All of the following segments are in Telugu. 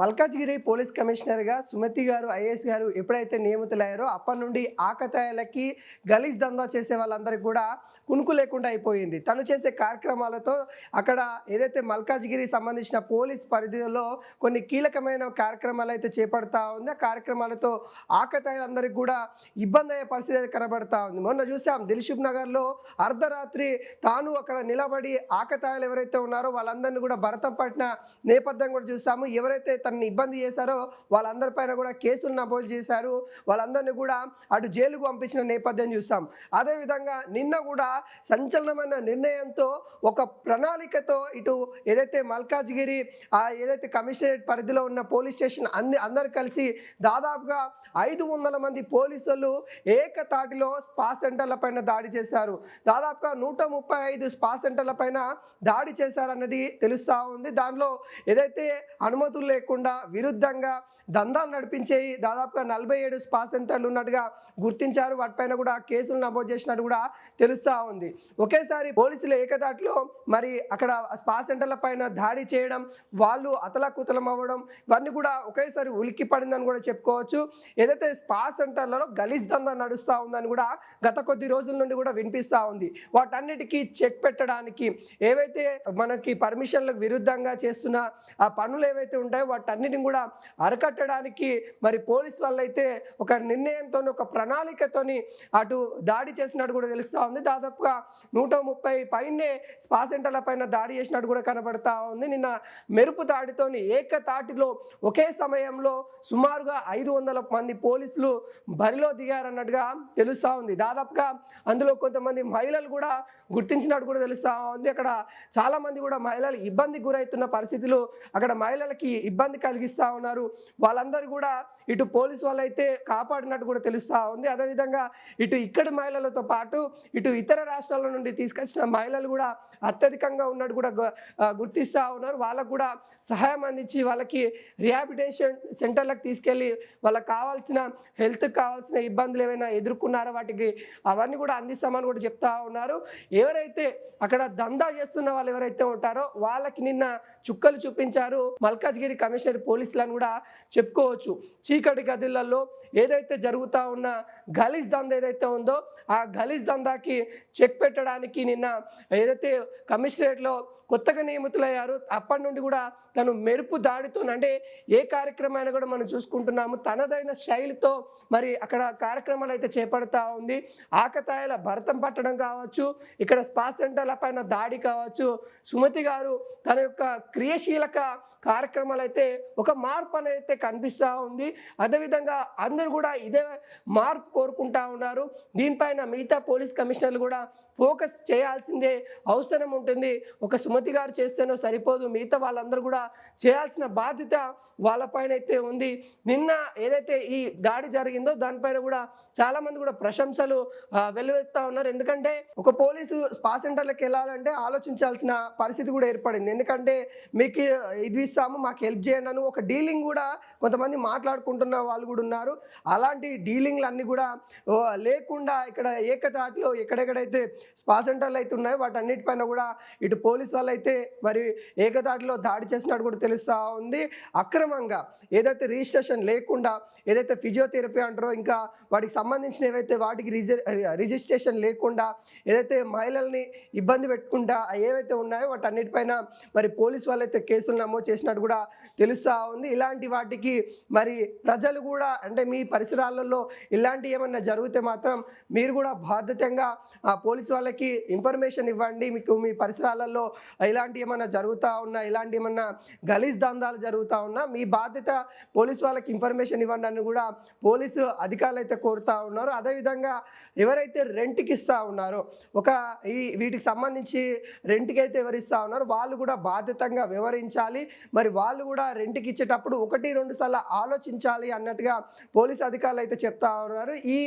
మల్కాజ్గిరి పోలీస్ కమిషనర్‌గా సుమతి గారు, ఐఏఎస్ గారు ఎప్పుడైతే నియమితులయ్యారో అప్పటి నుండి ఆకతాయిలకి గలీజ్ దందా చేసే వాళ్ళందరికి కూడా కునుకు లేకుండా అయిపోయింది. తను చేసే కార్యక్రమాలతో అక్కడ ఏదైతే మల్కాజ్గిరికి సంబంధించిన పోలీస్ పరిధిలో కొన్ని కీలకమైన కార్యక్రమాలైతే చేపడతా ఉంది. ఆ కార్యక్రమాలతో ఆకతాయిలందరికి కూడా ఇబ్బంది అయ్యే పరిస్థితి అయితే కనబడతా ఉంది. మొన్న చూసాం దిల్‌సుఖ్ నగర్‌లో అర్ధరాత్రి తాను అక్కడ నిలబడి ఆకతాయిలు ఎవరైతే ఉన్నారో వాళ్ళందరిని కూడా భరతం పట్టిన నేపథ్యం కూడా చూసాము. ఎవరైతే తనని ఇబ్బంది చేశారో వాళ్ళందరిపైన కూడా కేసులు నమోదు చేశారు. వాళ్ళందరినీ కూడా అటు జైలుకు పంపించిన నేపథ్యం చూసాం. అదేవిధంగా నిన్న కూడా సంచలనమైన నిర్ణయంతో ఒక ప్రణాళికతో ఇటు ఏదైతే మల్కాజ్గిరి ఏదైతే కమిషనరేట్ పరిధిలో ఉన్న పోలీస్ స్టేషన్ అందరు కలిసి దాదాపుగా 500 మంది పోలీసులు ఏకతాటిలో స్పా సెంటర్ల పైన దాడి చేశారు. దాదాపుగా 135 స్పా సెంటర్ల పైన దాడి చేశారన్నది తెలుస్తూ ఉంది. దానిలో ఏదైతే అనుమతులు లేకుండా విరుద్ధంగా దందాలు నడిపించేవి దాదాపుగా 47 స్పా సెంటర్లు ఉన్నట్టుగా గుర్తించారు. వాటిపైన కూడా కేసులు నమోదు చేసినట్టు కూడా తెలుస్తూ ఉంది. ఒకేసారి పోలీసులు ఏకదాటిలో మరి అక్కడ స్పా సెంటర్ల పైన దాడి చేయడం, వాళ్ళు అతలాకుతలం అవ్వడం, ఇవన్నీ కూడా ఒకేసారి ఉలిక్కి పడిందని కూడా చెప్పుకోవచ్చు. ఏదైతే స్పా సెంటర్లలో గలీజ్ దందా నడుస్తూ ఉందని కూడా గత కొద్ది రోజుల నుండి కూడా వినిపిస్తూ ఉంది. వాటన్నిటికీ చెక్ పెట్టడానికి ఏవైతే మనకి పర్మిషన్లకు విరుద్ధంగా చేస్తున్న ఆ పనులు ఏవైతే ఉంటాయో వాటన్నిటిని కూడా అరికట్టడానికి మరి పోలీస్ వాళ్ళైతే ఒక నిర్ణయంతో ఒక ప్రణాళికతోని అటు దాడి చేసినట్టు కూడా తెలుస్తూ ఉంది. దాదాపుగా 130 పైనే స్పా సెంటర్ల పైన దాడి చేసినట్టు కూడా కనబడతా ఉంది. నిన్న మెరుపు దాడితోని ఏకతాటిలో ఒకే సమయంలో సుమారుగా 500 మంది పోలీసులు బరిలో దిగారన్నట్టుగా తెలుస్తూ ఉంది. దాదాపుగా అందులో కొంతమంది మహిళలు కూడా గుర్తించినట్టు కూడా తెలుస్తూ ఉంది. అక్కడ చాలామంది కూడా మహిళలు ఇబ్బంది గురవుతున్న పరిస్థితులు, అక్కడ మహిళలకి ఇబ్బంది కలిగిస్తూ ఉన్నారు. వాళ్ళందరూ కూడా ఇటు పోలీసు వాళ్ళైతే కాపాడినట్టు కూడా తెలుస్తూ ఉంది. అదేవిధంగా ఇటు ఇక్కడి మహిళలతో పాటు ఇటు ఇతర రాష్ట్రాల నుండి తీసుకొచ్చిన మహిళలు కూడా అత్యధికంగా ఉన్నట్టు కూడా గుర్తిస్తూ ఉన్నారు. వాళ్ళకు కూడా సహాయం అందించి వాళ్ళకి రిహాబిలిటేషన్ సెంటర్లకు తీసుకెళ్ళి వాళ్ళకి కావాల్సిన హెల్త్కి కావాల్సిన ఇబ్బందులు ఏమైనా ఎదుర్కొన్నారో వాటికి అవన్నీ కూడా అందిస్తామని కూడా చెప్తా ఉన్నారు. ఎవరైతే అక్కడ దందా చేస్తున్న వాళ్ళు ఎవరైతే ఉంటారో వాళ్ళకి నిన్న చుక్కలు చూపించారు మల్కాజ్గిరి కమిషనర్ పోలీసులను కూడా చెప్పుకోవచ్చు. చీకటి గదులలో ఏదైతే జరుగుతూ ఉన్న గలీజ్ దందా ఏదైతే ఉందో ఆ గలీజ్ దందాకి చెక్ పెట్టడానికి నిన్న ఏదైతే కమిషనరేట్లో కొత్తగా నియమితులయ్యారు అప్పటి నుండి కూడా తను మెరుపు దాడితో, అంటే ఏ కార్యక్రమాన్ని కూడా మనం చూసుకుంటున్నాము తనదైన శైలితో మరి అక్కడ కార్యక్రమాలు అయితే చేపడతా ఉంది. ఆకతాయిల భరతం పట్టడం కావచ్చు, ఇక్కడ స్పా సెంటర్ల పైన దాడి కావచ్చు, సుమతి గారు తన యొక్క క్రియాశీలక కార్యక్రమాలు అయితే ఒక మార్పు అనేది కనిపిస్తూ ఉంది. అదేవిధంగా అందరూ కూడా ఇదే మార్పు కోరుకుంటా ఉన్నారు. దీనిపైన మిగతా పోలీస్ కమిషనర్లు కూడా ఫోకస్ చేయాల్సిందే అవసరం ఉంటుంది. ఒక సుమతి గారు చేస్తేనో సరిపోదు, మిగతా వాళ్ళందరూ కూడా చేయాల్సిన బాధ్యత వాళ్ళపైన అయితే ఉంది. నిన్న ఏదైతే ఈ దాడి జరిగిందో దానిపైన కూడా చాలామంది కూడా ప్రశంసలు వెల్లువెత్తా ఉన్నారు. ఎందుకంటే ఒక పోలీసు స్పా సెంటర్లకు వెళ్ళాలంటే ఆలోచించాల్సిన పరిస్థితి కూడా ఏర్పడింది. ఎందుకంటే మీకు ఇది ఇస్తాము, మాకు హెల్ప్ చేయండి అని ఒక డీలింగ్ కూడా కొంతమంది మాట్లాడుకుంటున్న వాళ్ళు కూడా ఉన్నారు. అలాంటి డీలింగ్లు అన్నీ కూడా లేకుండా ఇక్కడ ఏకతాటిలో ఎక్కడెక్కడైతే స్పా సెంటర్లు అయితే ఉన్నాయో వాటన్నిటిపైన కూడా ఇటు పోలీసు వాళ్ళు అయితే మరి ఏకతాటిలో దాడి చేసినట్టు కూడా తెలుస్తూ ఉంది. అక్రమంగా ఏదైతే రిజిస్ట్రేషన్ లేకుండా ఏదైతే ఫిజియోథెరపీ అంటారో ఇంకా వాటికి సంబంధించిన ఏవైతే వాటికి రిజిస్ట్రేషన్ లేకుండా ఏదైతే మహిళల్ని ఇబ్బంది పెట్టుకుంటా ఏవైతే ఉన్నాయో వాటన్నిటిపైన మరి పోలీసు వాళ్ళైతే కేసులు నమోదు చేసినట్టు కూడా తెలుస్తూ ఉంది. ఇలాంటి వాటికి మరి ప్రజలు కూడా, అంటే మీ పరిసరాలలో ఇలాంటి ఏమన్నా జరిగితే మాత్రం మీరు కూడా బాధ్యతంగా పోలీసు వాళ్ళకి ఇన్ఫర్మేషన్ ఇవ్వండి. మీకు మీ పరిసరాలలో ఇలాంటి ఏమన్నా జరుగుతూ ఉన్నా, ఇలాంటి ఏమన్నా గలీజ్ దందాలు జరుగుతూ ఉన్నా మీ బాధ్యత పోలీసు వాళ్ళకి ఇన్ఫర్మేషన్ ఇవ్వండి అని కూడా పోలీసు అధికారులు అయితే కోరుతూ ఉన్నారు. అదేవిధంగా ఎవరైతే రెంట్కి ఇస్తూ ఉన్నారో వీటికి సంబంధించి రెంట్కి అయితే ఎవరిస్తూ ఉన్నారో వాళ్ళు కూడా బాధ్యతంగా వివరించాలి. మరి వాళ్ళు కూడా రెంట్కి ఇచ్చేటప్పుడు 1-2 సార్లు ఆలోచించాలి అన్నట్టుగా పోలీసు అధికారులు అయితే చెప్తా ఉన్నారు. ఈ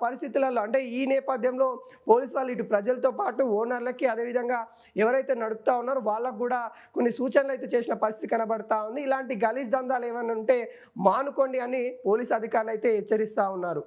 పరిస్థితులలో, అంటే ఈ నేపథ్యంలో పోలీసు వాళ్ళు ఇటు ప్రజలతో పాటు ఓనర్లకి అదేవిధంగా ఎవరైతే నడుపుతా ఉన్నారో వాళ్ళకు కూడా కొన్ని సూచనలు అయితే చేసిన పరిస్థితి కనబడతా ఉంది. ఇలాంటి గలీజ్ దందాలు ఏమైనా ఉంటే మానుకోండి అని పోలీసు అధికారులు అయితే హెచ్చరిస్తూ ఉన్నారు.